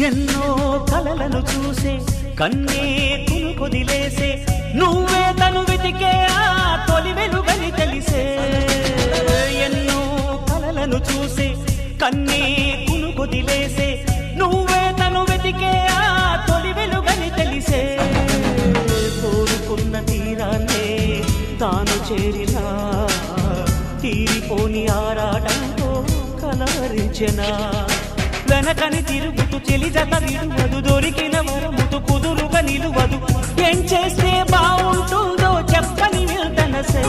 ఎన్నో కలలను చూసే కన్నే కొదిలేసే నువ్వే తను వెతికే ఆ తొలి వెలుగని తెలిసే ఎన్నో కలలను చూసే కన్నే కొదిలేసే నువ్వే తను వెతికే ఆ తొలి వెలుగని తెలిసే కోరుకున్న తీరాన్నే తాను చేరినా తీరిపోని ఆరాటంతో కలవరించెనా వెనకని తిరుగుతూ చెలి జత విడువదు దొరికిన వరముతు కుదురుగా నిలువదు ఏం చేస్తే బాగుంటుందో చెప్పని వెళ్తనసే